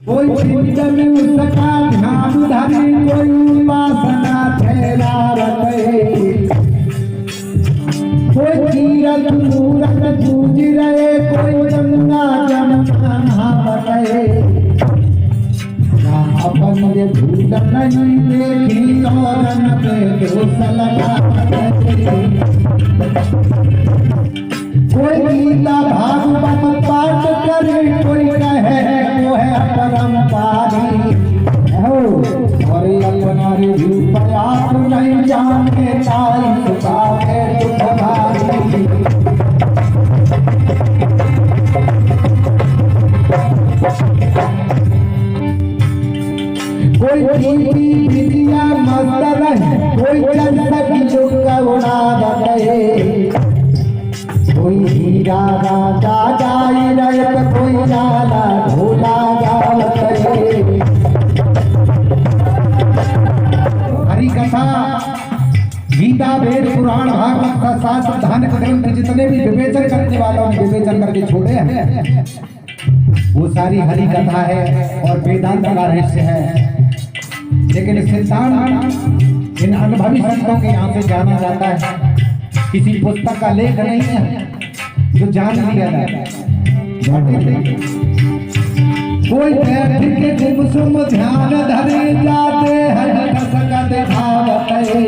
कोई चिंतन उसका ध्यान धरे, कोई उपासना ठहरा रखे, कोई तीरथ मूरत पूज रहे, कोई गंगा जमुना नहा रहे। अपन ये भूल नहीं देखी और न पे दोष लगा रहे। कोई गीता भागवत पाठ करे, कोई कहे वो है परम्पारी हो, और अपना रिव्यू प्रयास नहीं जाने चाहे सुखावे दुख भारी। कोई टीवी विद्या मस्त रहे, कोई चंदक युग का उड़ा रहे, कोई हीरा राजा गाय रहे, कोई लाला ढोला गावत रहे। हरि कथा गीता वेद पुराण भागवत शास्त्र धार्मिक ग्रंथ जितने भी विवेचन करने वालों ने विवेचन करके छोड़े हैं, वो सारी हरि कथा है और वेदांत का रहस्य है। लेकिन सिद्धांत इन अनुभवी संतों के यहाँ से जाना जाता है, किसी पुस्तक का लेख नहीं है जो जान लिया जाए। कोई बैठ के गुमसुम ध्यान धरे जाते हैं कसकत भावत है।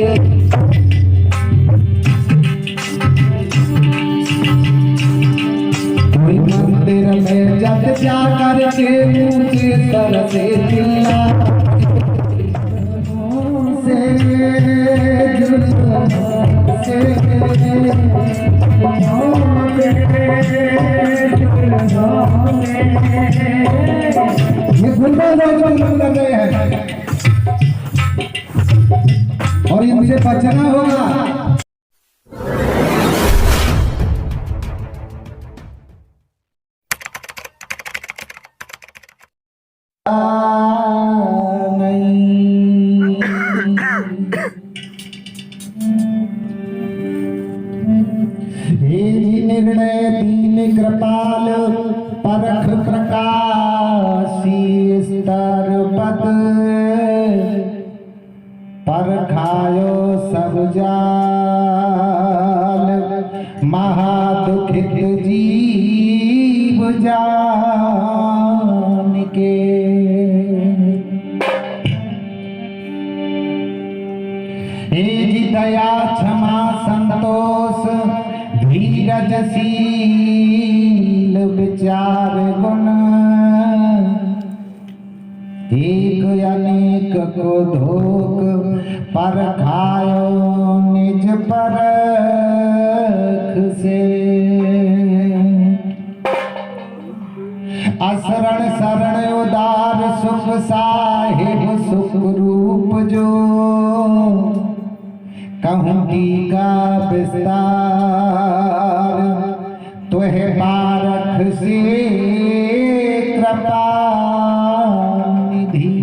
कोई मंदिर में जब जा करके ऊंचे सर से चिल्ला ये गुंडा लोग कर रहे हैं और इनसे बचना होगा। निर्णय दीन कृपाल परख प्रकाशी स्तर पद परखायो सब जाल महादुखित जीव जान के। दया क्षमा संतोष धीरजशील विचार गुण एक अनेक को धोख परखायो निज परख से। असरण शरण उदार सुख साहिब सुख रूप जो कहूँ टीका विस्तार तुहे पारख से कृपा निधि।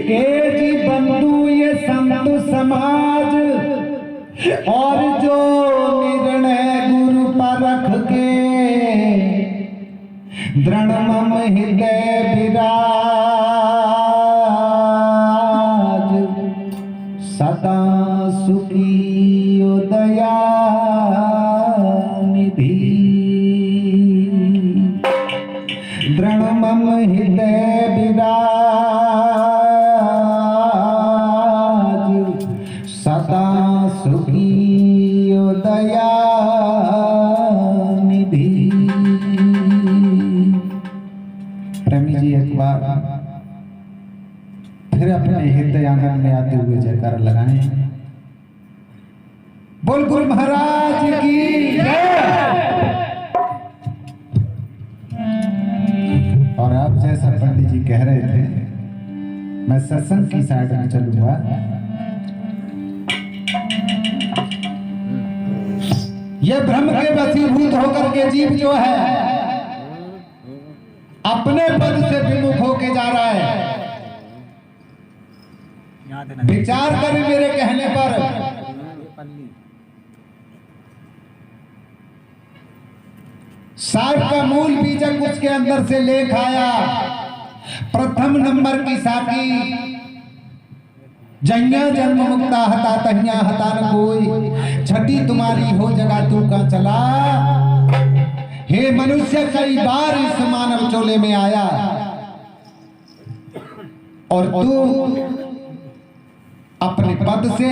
ए जी बंधु ये संत समाज और जो निर्णय गुरु परख के दृढ़ मम हृदय विराज सदा सुखी दया निधि। दृढ़ मम हृदय विराज सदा सुखी दया निधि। प्रेमी जी एक बार फिर अपने हृदय आंगन में आते हुए जयकार लगाएं। बोल गुरु महाराज की जय। और आप जैसा पंडित जी कह रहे थे, मैं सत्संग की साइड में चलूंगा। यह भ्रम के वशीभूत होकर के जीव जो है अपने पद से विमुख होके जा रहा है। विचार करें मेरे कहने पर। साठ का मूल बीजक उसके अंदर से ले खाया। प्रथम नंबर की साकी जैया जन्म मुक्ता हता तहिया हता न कोई, छठी तुम्हारी हो जगह तू का चला। हे मनुष्य कई बार इस मानव चोले में आया और तू अपने पद से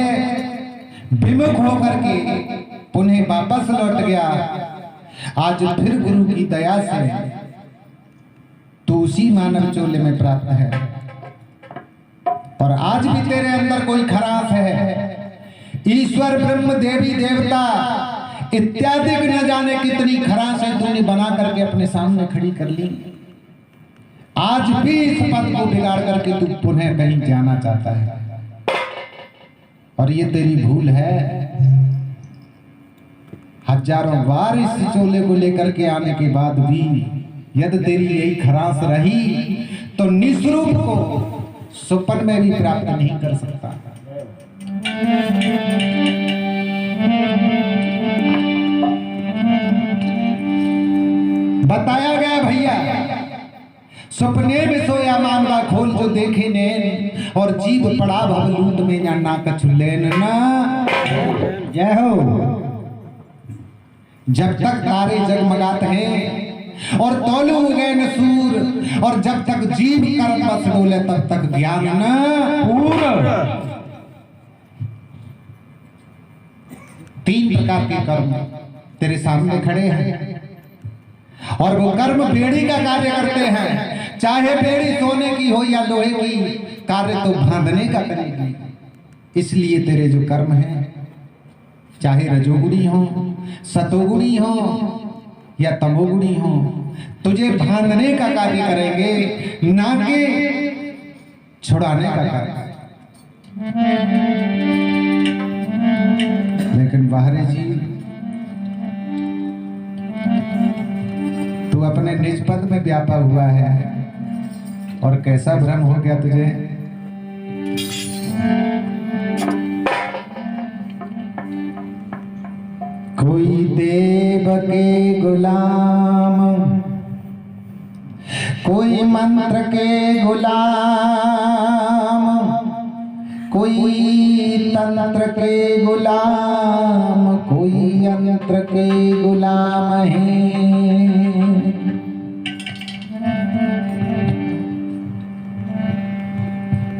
विमुख होकर के पुनः वापस लौट गया। आज फिर गुरु की दया से तू उसी मानव चोले में प्राप्त है और आज भी तेरे अंदर कोई खराश है। ईश्वर ब्रह्म देवी देवता इत्यादि न जाने कितनी खराश है तूने बना करके अपने सामने खड़ी कर ली। आज भी इस पद को बिगाड़ करके तू पुनः कहीं जाना चाहता है और ये तेरी भूल है। हजारों बार इस चोले को लेकर के आने के बाद भी यदि तेरी यही खराश रही तो निस्वरूप को सुपन में भी प्राप्त नहीं कर सकता। बताया गया भैया, सपने में सोया मानवा खोल जो देखे नैन, और जीव पड़ा भवलूट में या ना कछु लेन ना। जय हो। जब तक तारे जगमगात हैं और तौलू गए सूर, और जब तक जीव कर्म बस डोले तब तक ज्ञान न पूर्ण। तीन प्रकार के कर्म तेरे सामने खड़े हैं और वो कर्म बेड़ी का कार्य करते हैं। चाहे बेड़ी सोने की हो या लोहे की, कार्य तो बांधने का करेगी। इसलिए तेरे जो कर्म हैं, चाहे रजोगुणी हो, सतोगुणी हो या तमोगुणी हो, तुझे बांधने का कार्य करेंगे, ना कि छुड़ाने का कार्य। लेकिन बाहरी जी, तू अपने निज पद में व्यापा हुआ है और कैसा भ्रम हो गया तुझे। कोई देव के गुलाम, कोई मंत्र के गुलाम, कोई तंत्र के गुलाम, कोई यंत्र के गुलाम है।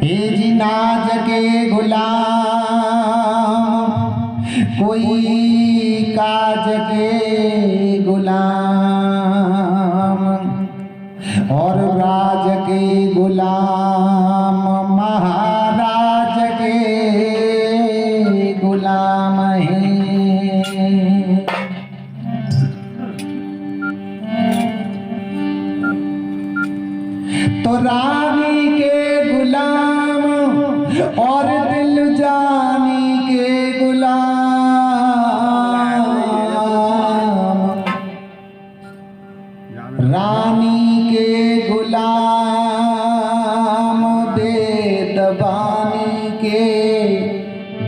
हे जी नाज के गुलाम, कोई काज के गुलाम, और राज के गुलाम, महाराज के गुलाम हैं। तो रानी के गुलाम और दिल जानी के गुलाम, रानी के गुलाम, वेदवानी के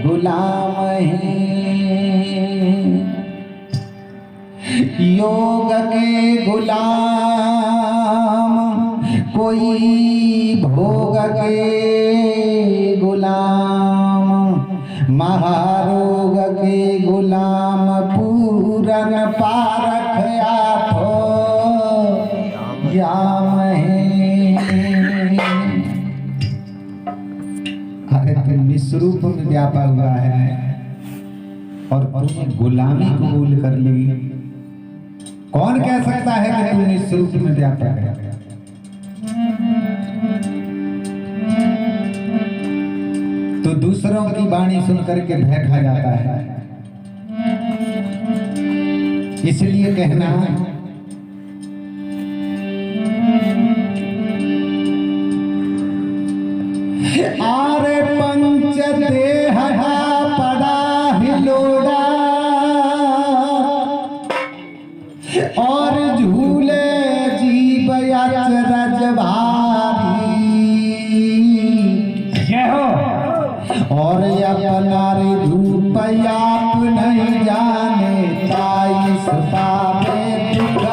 गुलाम हैं। योग के गुलाम, कोई भोग के गुलाम, महारोग के गुलाम, पूरन पारख आठो याम है। अरे तू निस्वरूप में व्यापा हुआ है और तूने गुलामी कबूल कर ली। कौन कह सकता है कि तू निस्वरूप में व्यापा है। तो दूसरों की वाणी सुनकर के भय खा जाता है। इसलिए कहना, आरे पंच देह पड़ा हिलोड़ा, और झूले जीव अचरज भारी। जय हो। और अपना रे धूप आप नहीं जाने, ताई सुता में दुख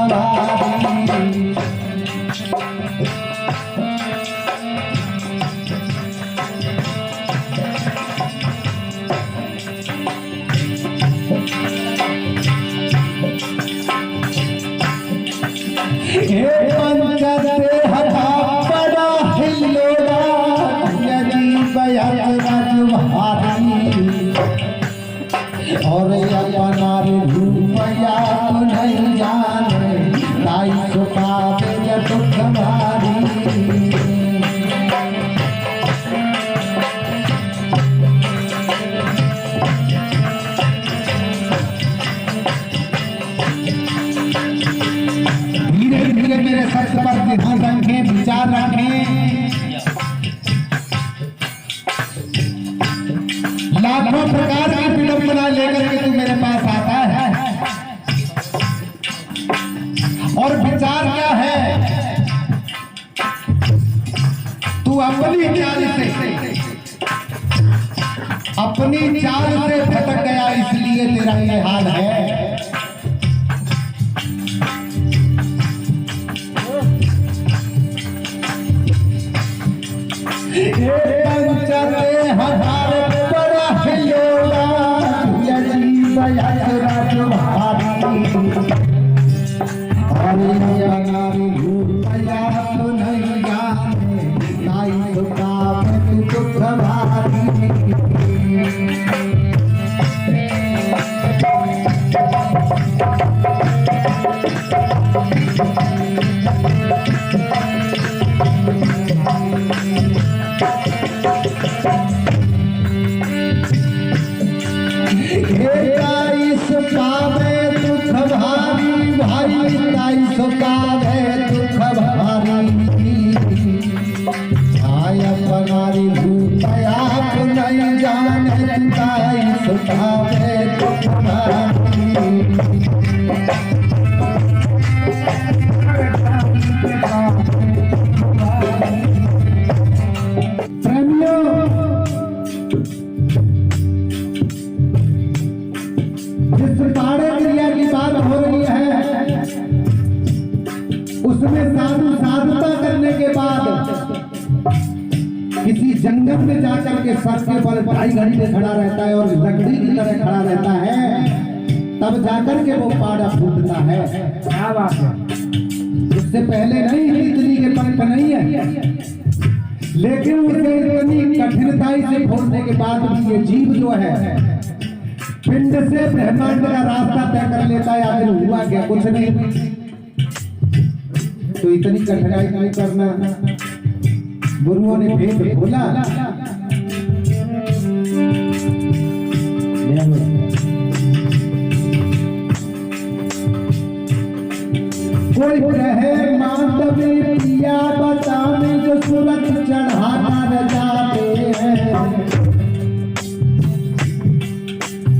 माया तू नहीं जाने ताई सुखावे जब दुख भारी। धीरे धीरे मेरे सत्य पर ध्यान रखें, विचार रखें। लाखों प्रकार की विडंबना लेकर के तू मेरे पास आता है और विचार क्या है? तू अपनी चाल से भटक गया, इसलिए तेरा ये हाल है। जंगल में जाकर के सर के बल ढाई घंटे खड़ा रहता है और लकड़ी की तरह खड़ा रहता है, तब जाकर के वो पाड़ा फूटता है। क्या बात है? उससे पहले नहीं, इतनी के पंख नहीं है, लेकिन उसे इतनी कठिनाई से फोड़ने के बाद भी ये जीव जो है पिंड से ब्रह्मांड का रास्ता तय कर लेता है। आखिर हुआ क्या? कुछ नहीं। तो इतनी कठिनाई नहीं करना। गुरुओं ने भेद खोला, कोई कहे मात में पिया बताने जो सूरत चढ़ाना न जाते हैं,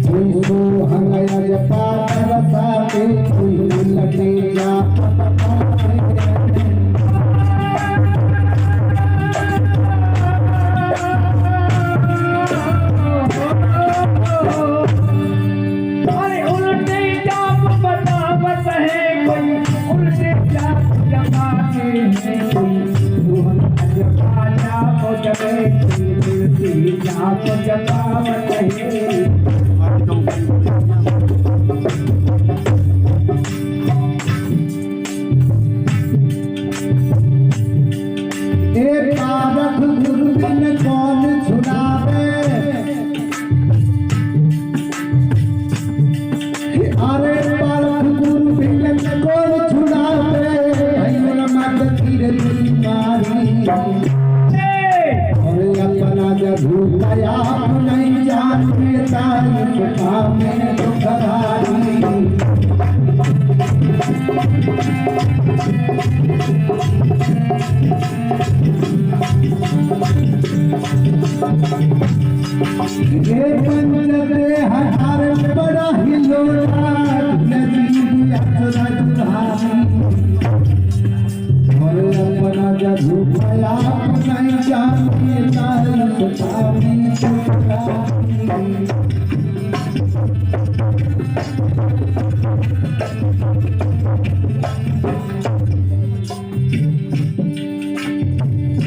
कोई सो हंगया जपा रसाते, कोई लगे जा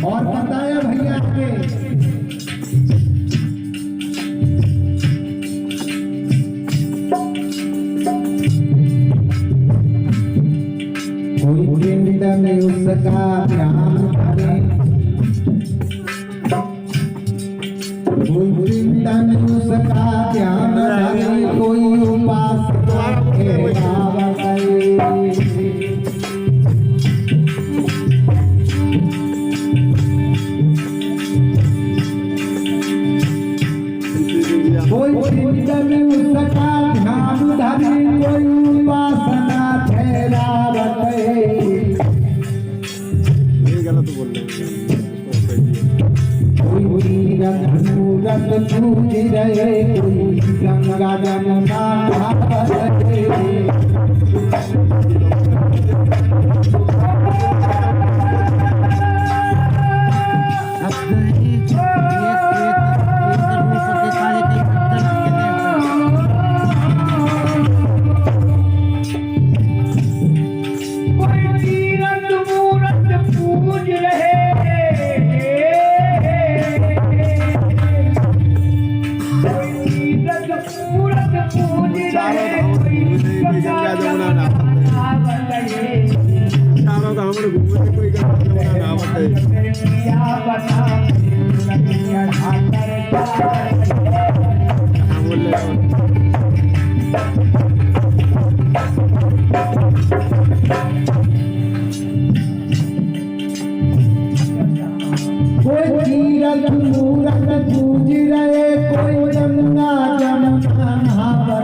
और बताया भैया के कोई पिंड में उसका ध्यान करे, कोई पिंड में उसका ध्यान करे, कोई उपासना के मुरत पूज रहे कोई गंगा जमुना नहावत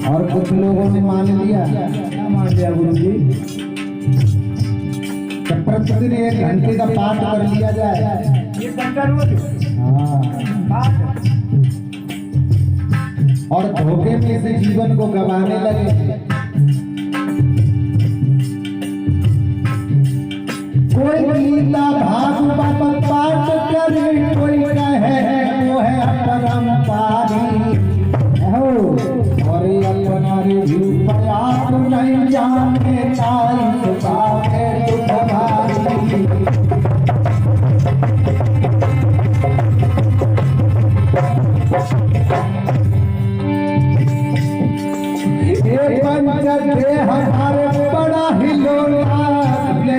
और कुछ लोगों ने मान लिया। क्या मान लिया गुरु जी? प्रतिदिन 1 घंटे का पाठ कर लिया जाए। हाँ, और धोखे में से जीवन को गंवाने लगे। कोई गीता भागवत पाठ करे, कोई कहे वो है परम्पारी और अपना प्रयास नहीं जाने ताई सुखावे दुख भारी। एक पंचके हमारे बड़ा हिलोला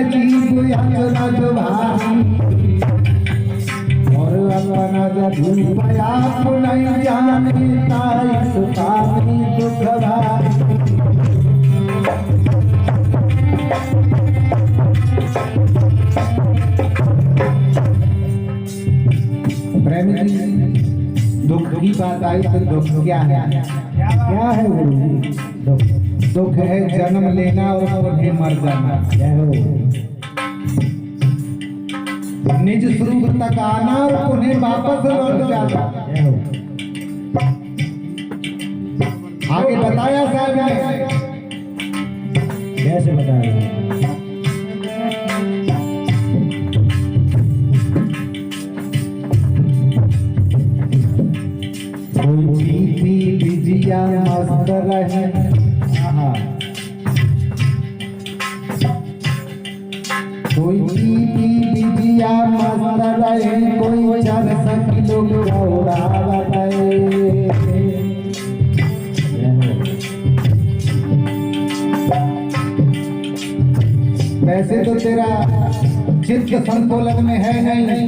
जीव यंत्र भारी और अपना जब प्रयास नहीं जाने ताई सुखावे दुख भारी। प्रेमी दुख की बात आई तो दुख क्या है? क्या है वो? दुख है जन्म लेना और फिर मर जाना। निज स्वरूप तक आना और उन्हें वापस लौट जाना। आगे बताया साहब ने, कैसे बताया? मस्त रहे कोई बिजिया मस्त रहे, कोई 400 किलो उड़ावत है। वैसे तो तेरा चित्त संतुलन में है नहीं,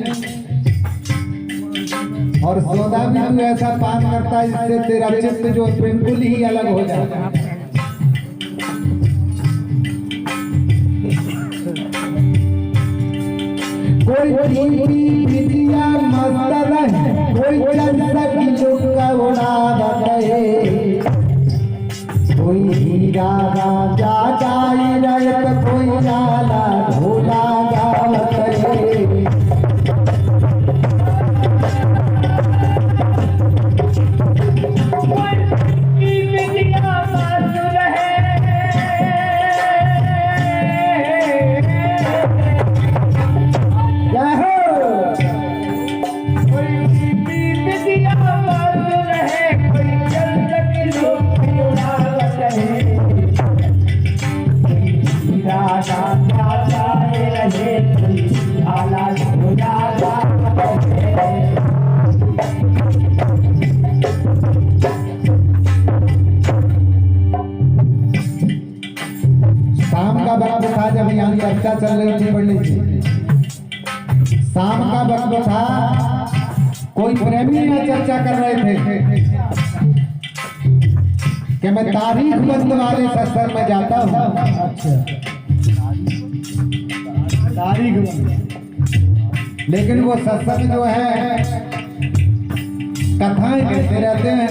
और सौदा भी तू ऐसा पान करता है जिससे तेरा चित्त जो बिल्कुल ही अलग हो जाता है। कोई बिटिया मस्त रहे, कोई 400 किलो का उड़ावत है। कोई हीरा राजा गाय रहे, कोई जाला ढोला गावत है। जब यहाँ चर्चा चल रही थी पंडित जी, शाम का वक्त था, कोई प्रेमी यहाँ चर्चा कर रहे थे कि मैं तारीख बंद वाले सत्संग में जाता हूँ। अच्छा, तारीख बंद लेकिन वो सत्संग जो है कथाएं कहते रहते हैं,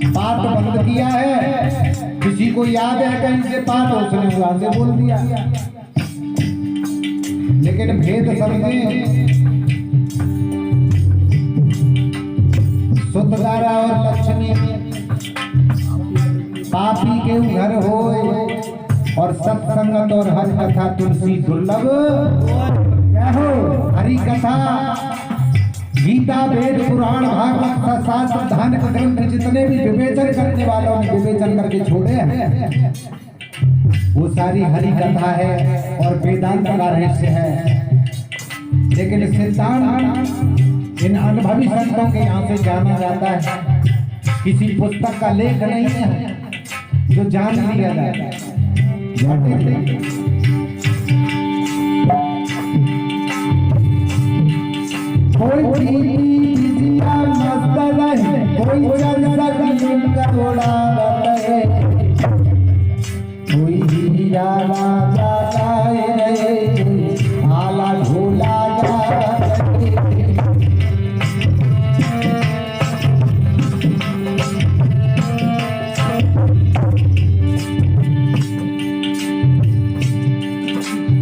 पाठ बंद किया है। किसी को याद है कहीं से पाठ, उसने वहां से बोल दिया। लेकिन भेद समझे, सुतदारा और लक्ष्मी पापी के घर होए, और सत्संगत और हरि कथा तुलसी दुर्लभ। क्या हो? हरि कथा, गीता, वेद, पुराण, भागवत, शास्त्र, धार्मिक ग्रंथ जितने भी विवेचन करने वालों ने विवेचन करके छोड़े हैं, वो सारी हरि कथा है और वेदांत का रहस्य है। लेकिन सिद्धांत इन अनुभवी संतों के यहाँ से जाना जाता है, किसी पुस्तक का लेख नहीं है जो जान लिया जाए। कोई मस्त रहे, कोई करोड़ा रहे, कोई हीरा राजा रहे, आला झोला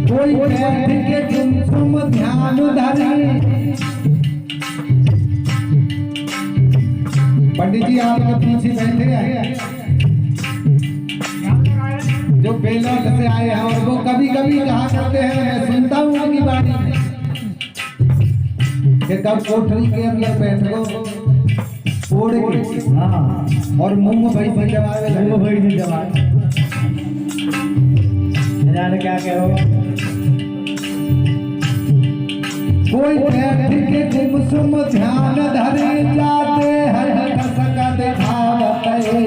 कोई बैठ के तुम ध्यान धरे। पंडित जी आपके पीछे बैठे हैं जो बेलौट से आए हैं, और वो कभी कभी कहा करते हैं, मैं सुनता हूँ उनकी बात कि कब कोठरी के अंदर बैठो ओढ़ के, हाँ, और मुंह भाई से जवाब जाने क्या कहो। कोई बैठ के गुमसुम ध्यान धरे, जाते हर कसका दिखावत है।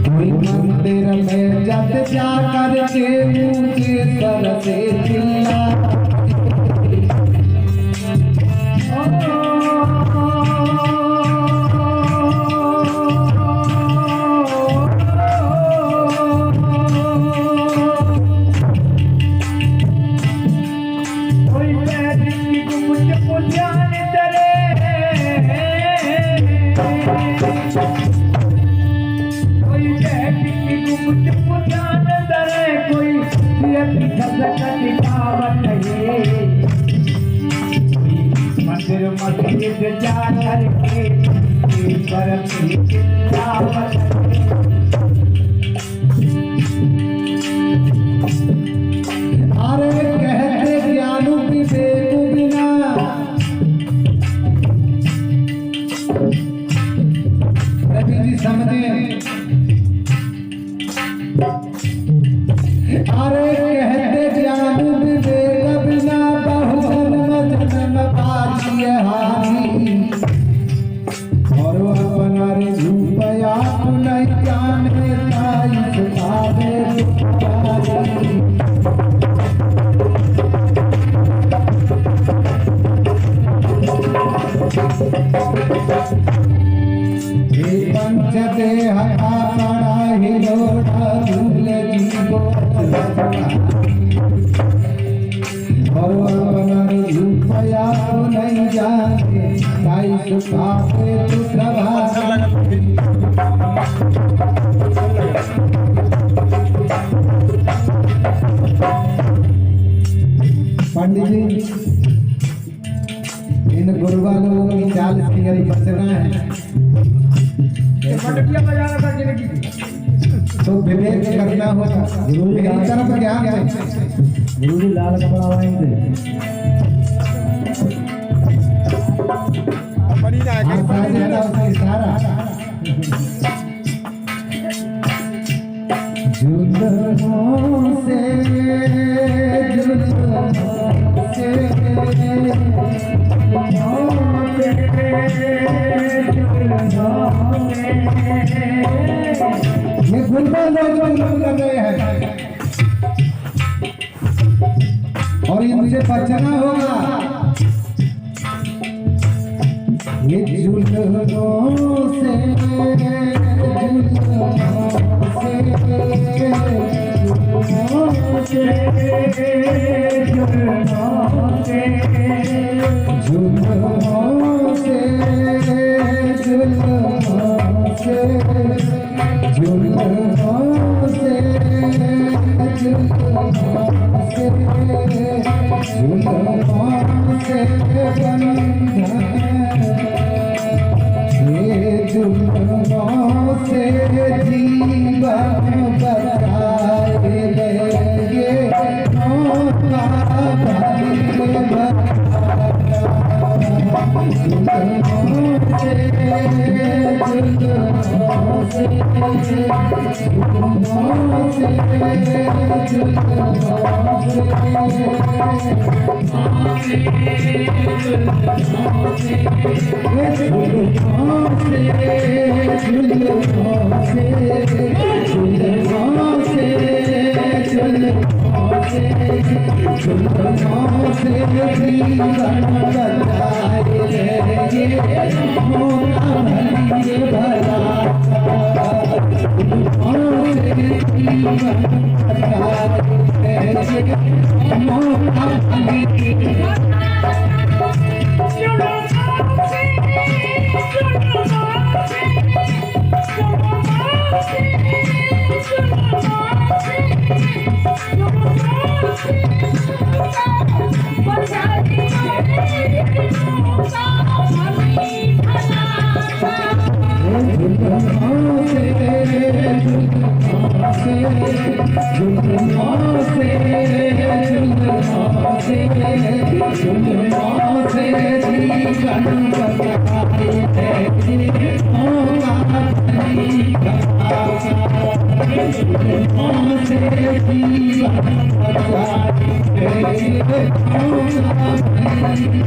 कोई मंदिर में जब जा करके ऊंचे स्वर से चिल्ला, मस्जिद जा करके अरे कहते ज्ञानु विवेक बिना, रवि जी समझे। अरे कहते ज्ञानु विवेक बिना, बहु जन्म जन्म पाची हानि, और अपना रे रूपया नहीं जाने ताई सुखावे पंच देह पड़ा हिलोड़ा झूल जीवो, और अपना रूपया नहीं जाने ताई सुखावे पंडित जी, इन गुरुआ लोगों की चाल से बचना है तो विवेक करना होगा। मेरी तरफ ध्यान है, गुरु लाल कपड़ा वाएंगे जुल्मों से ये गुलबा लोग कर रहे हैं, और इनसे बचना होगा। ये जुल्मों से Thank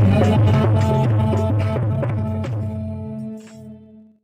you.